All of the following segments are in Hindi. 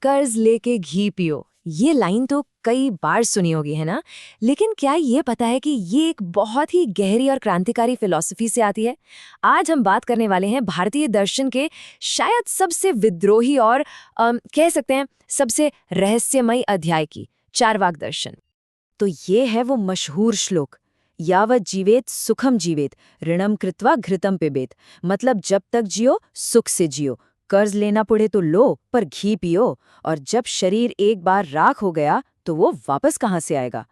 कर्ज लेके घी पियो, ये लाइन तो कई बार सुनी होगी, है ना? लेकिन क्या ये पता है कि ये एक बहुत ही गहरी और क्रांतिकारी फिलॉसफी से आती है? आज हम बात करने वाले हैं भारतीय दर्शन के शायद सबसे विद्रोही और कह सकते हैं सबसे रहस्यमयी अध्याय की, चारवाक दर्शन। तो ये है वो मशहूर श्लोक, यावत जीवेत सुखम जीवेत ऋणम कृत्वा घृतम पिबेत। मतलब जब तक जियो सुख से जियो, कर्ज लेना पड़े तो लो पर घी पियो, और जब शरीर एक बार राख हो गया तो वो वापस कहाँ से आएगा।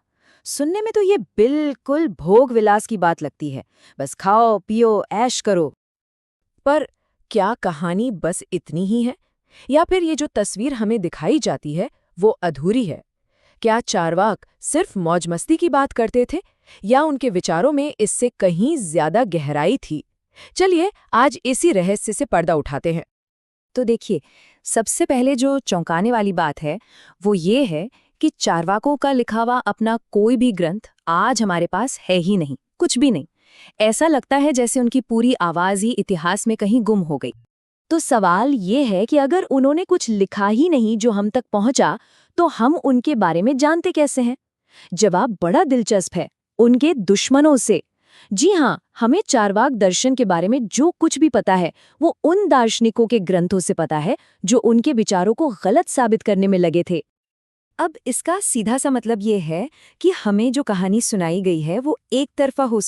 सुनने में तो ये बिल्कुल भोग विलास की बात लगती है, बस खाओ पियो ऐश करो। पर क्या कहानी बस इतनी ही है, या फिर ये जो तस्वीर हमें दिखाई जाती है वो अधूरी है? क्या चारवाक सिर्फ मौज मस्ती की बात करते थे, या उनके विचारों में इससे कहीं ज्यादा गहराई थी? चलिए आज इसी रहस्य से पर्दा उठाते हैं। तो देखिए, सबसे पहले जो चौंकाने वाली बात है वो ये है कि चारवाकों का लिखा हुआ अपना कोई भी ग्रंथ आज हमारे पास है ही नहीं, कुछ भी नहीं। ऐसा लगता है जैसे उनकी पूरी आवाज ही इतिहास में कहीं गुम हो गई। तो सवाल ये है कि अगर उन्होंने कुछ लिखा ही नहीं जो हम तक पहुंचा, तो हम उनके बारे में जानते कैसे हैं? जवाब बड़ा दिलचस्प है, उनके दुश्मनों से। जी हाँ, हमें चारवाक दर्शन के बारे में जो कुछ भी पता है वो उन दार्शनिकों के ग्रंथों से पता है जो उनके विचारों को गलत साबित करने में लगे थे। अब इसका सीधा सा मतलब ये है कि हमें जो कहानी सुनाई गई है वो एक तरफा हो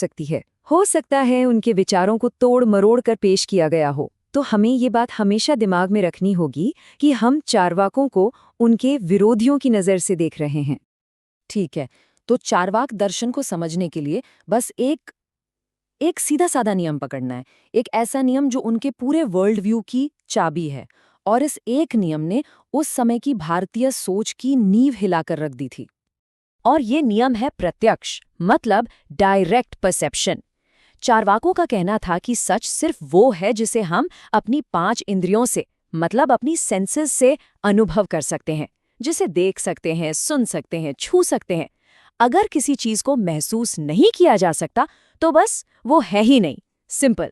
सकता है उनके विचारों को तोड़ मरोड़ कर पेश किया गया हो। तो हमें ये बात हमेशा दिमाग में रखनी होगी कि हम चारवाकों को उनके विरोधियों की नज़र से देख रहे हैं। ठीक है, तो चारवाक दर्शन को समझने के लिए बस एक सीधा साधा नियम पकड़ना है, एक ऐसा नियम जो उनके पूरे वर्ल्ड व्यू की चाबी है। और इस एक नियम ने उस समय की भारतीय सोच की नींव हिलाकर रख दी थी। और ये नियम है प्रत्यक्ष, मतलब डायरेक्ट परसेप्शन। चारवाकों का कहना था कि सच सिर्फ वो है जिसे हम अपनी 5 इंद्रियों से, मतलब अपनी सेंसेस से अनुभव कर सकते हैं, जिसे देख सकते हैं, सुन सकते हैं, छू सकते हैं। अगर किसी चीज को महसूस नहीं किया जा सकता तो बस वो है ही नहीं, सिंपल।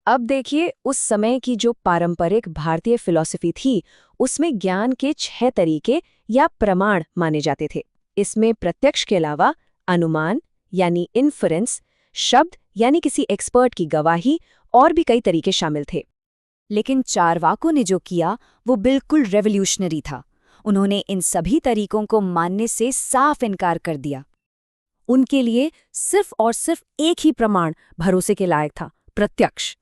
अब देखिए, उस समय की जो पारंपरिक भारतीय फिलॉसफी थी उसमें ज्ञान के 6 तरीके या प्रमाण माने जाते थे। इसमें प्रत्यक्ष के अलावा अनुमान यानी इन्फरेंस, शब्द यानी किसी एक्सपर्ट की गवाही और भी कई तरीके शामिल थे। लेकिन चारवाकों ने जो किया वो बिल्कुल रेवोल्यूशनरी था। उन्होंने इन सभी तरीकों को मानने से साफ इनकार कर दिया। उनके लिए सिर्फ और सिर्फ एक ही प्रमाण भरोसे के लायक था, प्रत्यक्ष।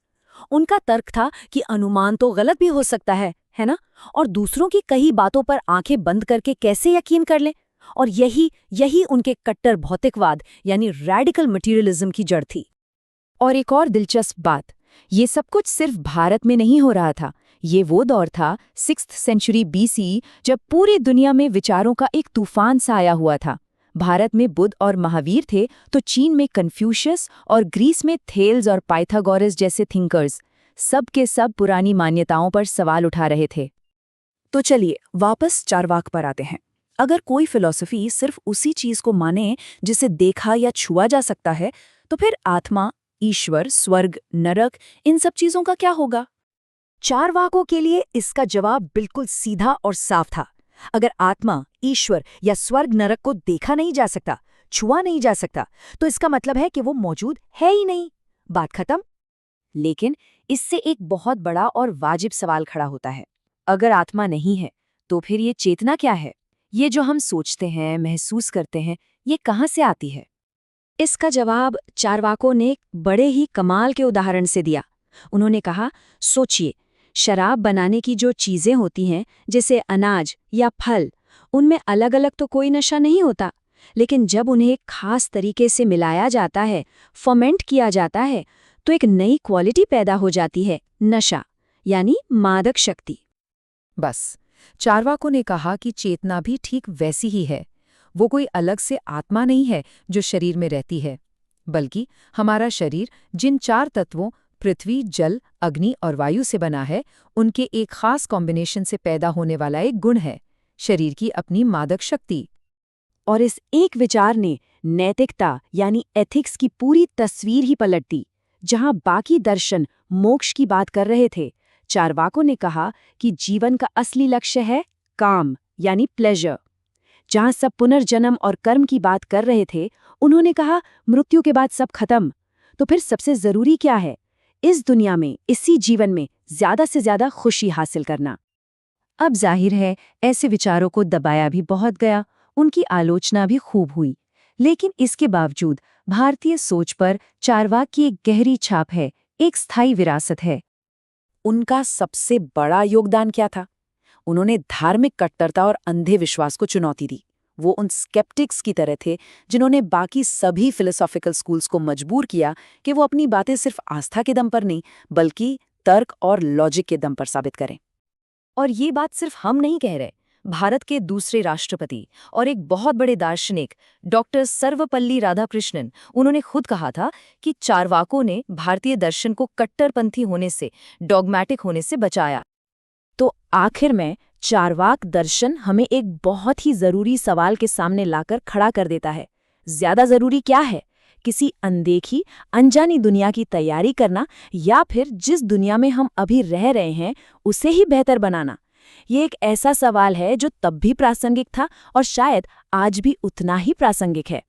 उनका तर्क था कि अनुमान तो गलत भी हो सकता है ना? और दूसरों की कई बातों पर आंखें बंद करके कैसे यकीन कर लें? और यही उनके कट्टर भौतिकवाद यानी रैडिकल मटेरियलिज्म की जड़ थी। और एक और दिलचस्प बात, ये सब कुछ सिर्फ भारत में नहीं हो रहा था। ये वो दौर था 6th सेंचुरी BC, जब पूरी दुनिया में विचारों का एक तूफान सा आया हुआ था। भारत में बुद्ध और महावीर थे तो चीन में कन्फ्यूशियस और ग्रीस में थेल्स और पाइथागोरस जैसे थिंकर्स, सब के सब पुरानी मान्यताओं पर सवाल उठा रहे थे। तो चलिए वापस चारवाक पर आते हैं। अगर कोई फिलॉसफी सिर्फ उसी चीज को माने जिसे देखा या छुआ जा सकता है, तो फिर आत्मा, ईश्वर, स्वर्ग, नरक, इन सब चीजों का क्या होगा? चारवाकों के लिए इसका जवाब बिल्कुल सीधा और साफ था। अगर आत्मा, ईश्वर या स्वर्ग नरक को देखा नहीं जा सकता, छुआ नहीं जा सकता, तो इसका मतलब है कि वो मौजूद है ही नहीं। बात खत्म। लेकिन इससे एक बहुत बड़ा और वाजिब सवाल खड़ा होता है। अगर आत्मा नहीं है तो फिर ये चेतना क्या है? ये जो हम सोचते हैं, महसूस करते हैं, ये कहाँ से आती है? इसका जवाब चारवाकों ने बड़े ही कमाल के उदाहरण से दिया। उन्होंने कहा, सोचिए, शराब बनाने की जो चीजें होती हैं, जैसे अनाज या फल, उनमें अलग अलग तो कोई नशा नहीं होता, लेकिन जब उन्हें एक खास तरीके से मिलाया जाता है, फर्मेंट किया जाता है, तो एक नई क्वालिटी पैदा हो जाती है, नशा यानी मादक शक्ति। बस, चारवाकों ने कहा कि चेतना भी ठीक वैसी ही है। वो कोई अलग से आत्मा नहीं है जो शरीर में रहती है, बल्कि हमारा शरीर जिन 4 तत्वों पृथ्वी, जल, अग्नि और वायु से बना है, उनके एक खास कॉम्बिनेशन से पैदा होने वाला एक गुण है, शरीर की अपनी मादक शक्ति। और इस एक विचार ने नैतिकता यानी एथिक्स की पूरी तस्वीर ही पलट दी। जहां बाकी दर्शन मोक्ष की बात कर रहे थे, चारवाकों ने कहा कि जीवन का असली लक्ष्य है काम यानी प्लेजर। जहां सब पुनर्जन्म और कर्म की बात कर रहे थे, उन्होंने कहा मृत्यु के बाद सब खत्म। तो फिर सबसे जरूरी क्या है? इस दुनिया में, इसी जीवन में ज्यादा से ज्यादा खुशी हासिल करना। अब जाहिर है ऐसे विचारों को दबाया भी बहुत गया, उनकी आलोचना भी खूब हुई। लेकिन इसके बावजूद भारतीय सोच पर चारवाक की एक गहरी छाप है, एक स्थायी विरासत है। उनका सबसे बड़ा योगदान क्या था? उन्होंने धार्मिक कट्टरता और अंधे विश्वास को चुनौती दी। वो उन स्केप्टिक्स की तरह थे जिन्होंने बाकी सभी फिलोसॉफिकल स्कूल्स को मजबूर किया कि वो अपनी बातें सिर्फ आस्था के दम पर नहीं, बल्कि तर्क और लॉजिक के दम पर साबित करें। और ये बात सिर्फ हम नहीं कह रहे। भारत के दूसरे राष्ट्रपति और एक बहुत बड़े दार्शनिक डॉक्टर सर्वपल्ली राधाकृष्णन, उन्होंने खुद कहा था कि चारवाकों ने भारतीय दर्शन को कट्टरपंथी होने से, डॉगमैटिक होने से बचाया। तो आखिर में चारवाक दर्शन हमें एक बहुत ही जरूरी सवाल के सामने लाकर खड़ा कर देता है। ज्यादा जरूरी क्या है? किसी अनदेखी, अनजानी दुनिया की तैयारी करना, या फिर जिस दुनिया में हम अभी रह रहे हैं उसे ही बेहतर बनाना? ये एक ऐसा सवाल है जो तब भी प्रासंगिक था और शायद आज भी उतना ही प्रासंगिक है।